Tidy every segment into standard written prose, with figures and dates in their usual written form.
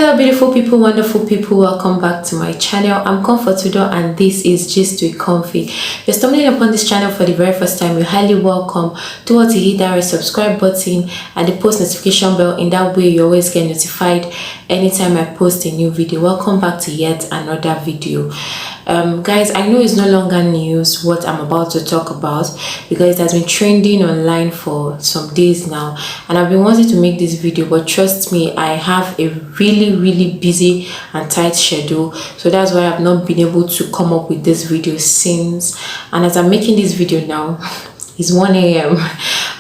Hello beautiful people, wonderful people, welcome back to my channel. I'm Comfortable and this is Gist with Comfy. If you're stumbling upon this channel for the very first time, you're highly welcome. Do what to hit that red subscribe button and the post notification bell. In that way you always get notified anytime I post a new video. Welcome back to yet another video. Guys, I know it's no longer news what I'm about to talk about because it has been trending online for some days now, and I've been wanting to make this video, but trust me, I have a really busy and tight schedule, so that's why I've not been able to come up with this video since. And as I'm making this video now, it's 1 a.m.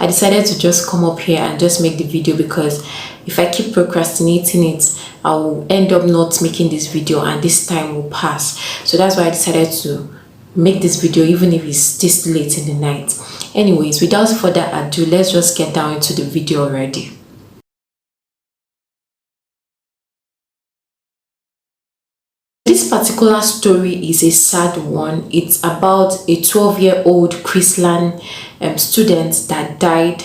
I decided to just come up here and just make the video because if I keep procrastinating it, I will end up not making this video and this time will pass. So that's why I decided to make this video even if it's this late in the night. Anyways, without further ado, let's just get down into the video already. This particular story is a sad one. It's about a 12-year-old CHRISLAND student that died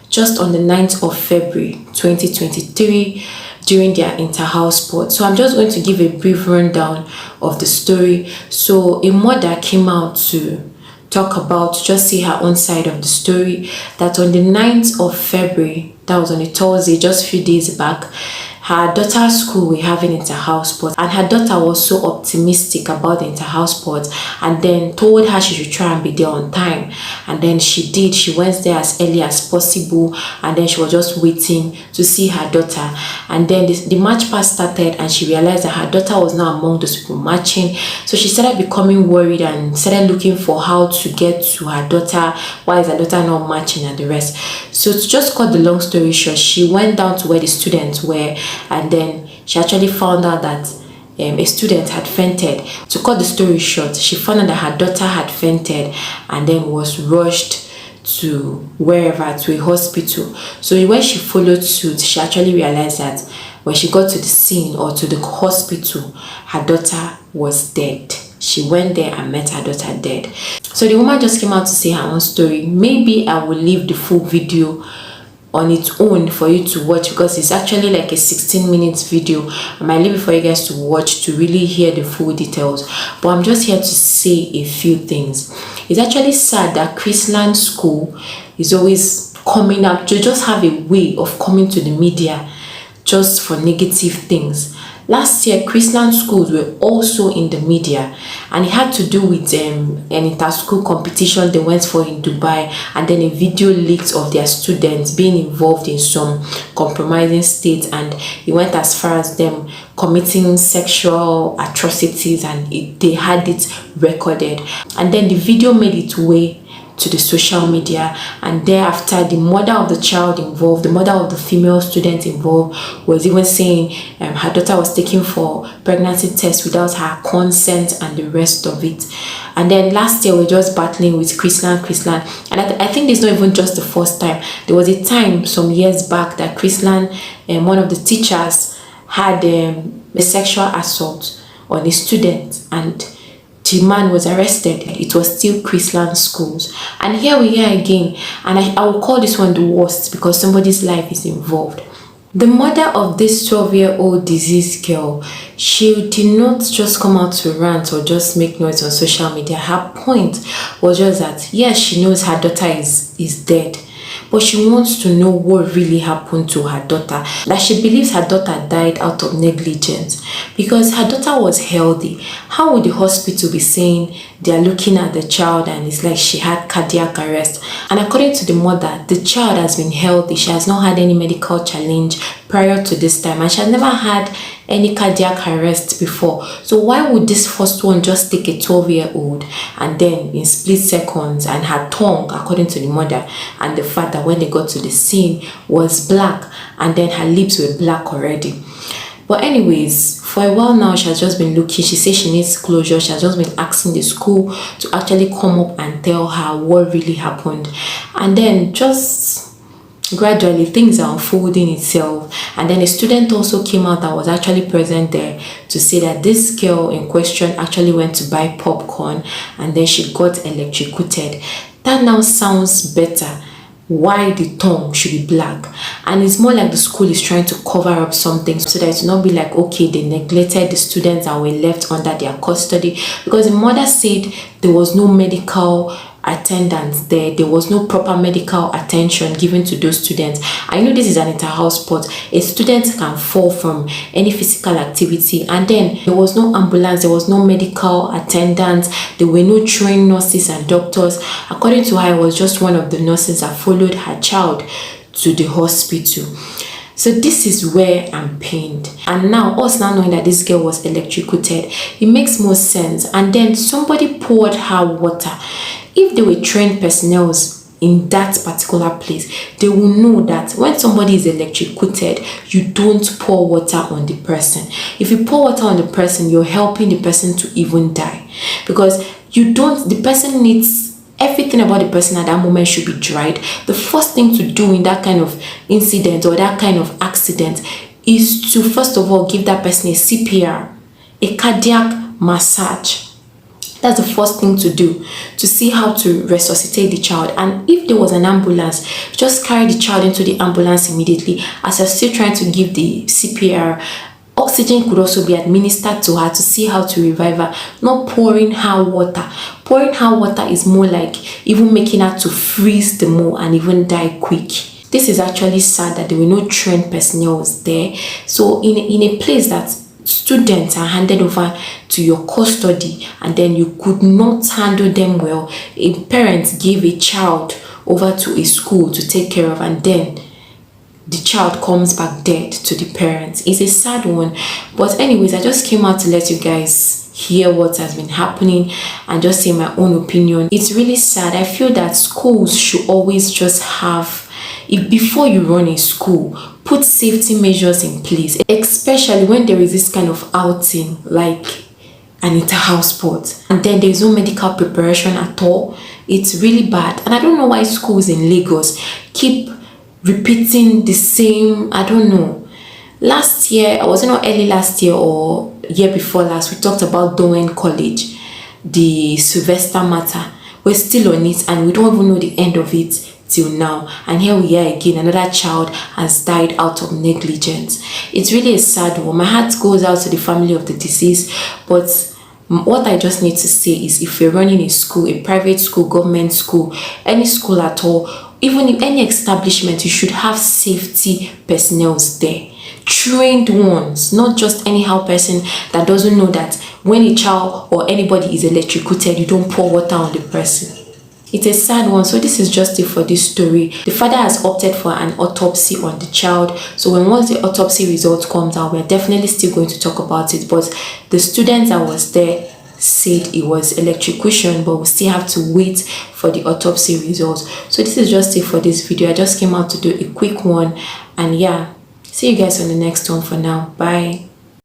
just on the 9th of February 2023 during their inter-house sport. So I'm just going to give a brief rundown of the story. So a mother came out to talk about, just see her own side of the story, that on the 9th of February, that was on a Thursday, just a few days back, her daughter's school were having inter-house sports, and her daughter was so optimistic about the inter-house sports and then told her she should try and be there on time. And then she did. She went there as early as possible, and then she was just waiting to see her daughter. And then the match pass started and she realized that her daughter was not among those people matching. So she started becoming worried and started looking for how to get to her daughter. Why is her daughter not matching and the rest? So to just cut the long story short, she went down to where the students were, and then she actually found out that a student had fainted. To cut the story short, she found out that her daughter had fainted and then was rushed to wherever, to a hospital. So when she followed suit, she actually realized that when she got to the scene or to the hospital, her daughter was dead. She went there and met her daughter dead. So the woman just came out to say her own story. Maybe I will leave the full video on its own for you to watch because it's actually like a 16 minutes video. I might leave it for you guys to watch to really hear the full details, but I'm just here to say a few things. It's actually sad that CHRISLAND School is always coming up to just have a way of coming to the media just for negative things. Last year, CHRISLAND schools were also in the media, and it had to do with an inter-school competition they went for in Dubai, and then a video leaked of their students being involved in some compromising state, and it went as far as them committing sexual atrocities, and they had it recorded. And then the video made its way to the social media, and thereafter the mother of the child involved, the mother of the female student involved, was even saying her daughter was taken for pregnancy test without her consent and the rest of it. And then last year we're just battling with CHRISLAND, and I think it's not even just the first time. There was a time some years back that CHRISLAND, one of the teachers had a sexual assault on a student, and the man was arrested. It was still CHRISLAND schools, and here we are again. And I will call this one the worst because somebody's life is involved. The mother of this 12-year-old deceased girl, she did not just come out to rant or just make noise on social media. Her point was just that yes, she knows her daughter is dead, but she wants to know what really happened to her daughter. That she believes her daughter died out of negligence because her daughter was healthy. How would the hospital be saying they are looking at the child and it's like she had cardiac arrest? And according to the mother, the child has been healthy. She has not had any medical challenge prior to this time, and she has never had any cardiac arrest before. So why would this first one just take a 12-year-old and then in split seconds, and her tongue, according to the mother and the father, when they got to the scene was black, and then her lips were black already. But anyways, for a while now, she has just been looking. She says she needs closure. She has just been asking the school to actually come up and tell her what really happened. And then just gradually things are unfolding itself. And then a student also came out that was actually present there to say that this girl in question actually went to buy popcorn and then she got electrocuted. That now sounds better why the tongue should be black, and it's more like the school is trying to cover up something so that it's not be like, okay, they neglected the students and were left under their custody, because the mother said there was no medical attendance there was no proper medical attention given to those students. I know this is an inter-house sport. A student can fall from any physical activity, and then there was no ambulance, there was no medical attendance, there were no trained nurses and doctors. According to her, it was just one of the nurses that followed her child to the hospital. So this is where I'm pained. And now, us now knowing that this girl was electrocuted, it makes more sense. And then somebody poured her water. If they were trained personnel in that particular place, they will know that when somebody is electrocuted, you don't pour water on the person. If you pour water on the person, you're helping the person to even die, because the person needs everything about the person at that moment should be dried. The first thing to do in that kind of incident or that kind of accident is to first of all give that person a CPR, a cardiac massage. That's the first thing to do, to see how to resuscitate the child. And if there was an ambulance, just carry the child into the ambulance immediately. As you're still trying to give the CPR, oxygen could also be administered to her to see how to revive her, not pouring her water. Pouring her water is more like even making her to freeze the more and even die quick. This is actually sad that there were no trained personnel there. So in a place that students are handed over to your custody and then you could not handle them well, a parent gave a child over to a school to take care of, and then the child comes back dead to the parents. It's a sad one. But anyways, I just came out to let you guys hear what has been happening and just say my own opinion. It's really sad. I feel that schools should always just have, before you run a school, put safety measures in place, especially when there is this kind of outing like an inter-house sport and then there's no medical preparation at all. It's really bad. And I don't know why schools in Lagos keep repeating the same. I don't know. Last year, I wasn't early last year or year before last, we talked about Dowen College, the Sylvester matter. We're still on it and we don't even know the end of it till now, and here we are again. Another child has died out of negligence. It's really a sad one. My heart goes out to the family of the deceased, but what I just need to say is, if you're running a school, a private school, government school, any school at all, even in any establishment, you should have safety personnel there, trained ones, not just anyhow person that doesn't know that when a child or anybody is electrocuted, you don't pour water on the person. It's a sad one. So this is just it for this story. The father has opted for an autopsy on the child. So once the autopsy result comes out, we're definitely still going to talk about it. But the student that was there said it was electrocution, but we still have to wait for the autopsy results. So this is just it for this video. I just came out to do a quick one, and yeah, see you guys on the next one. For now, bye.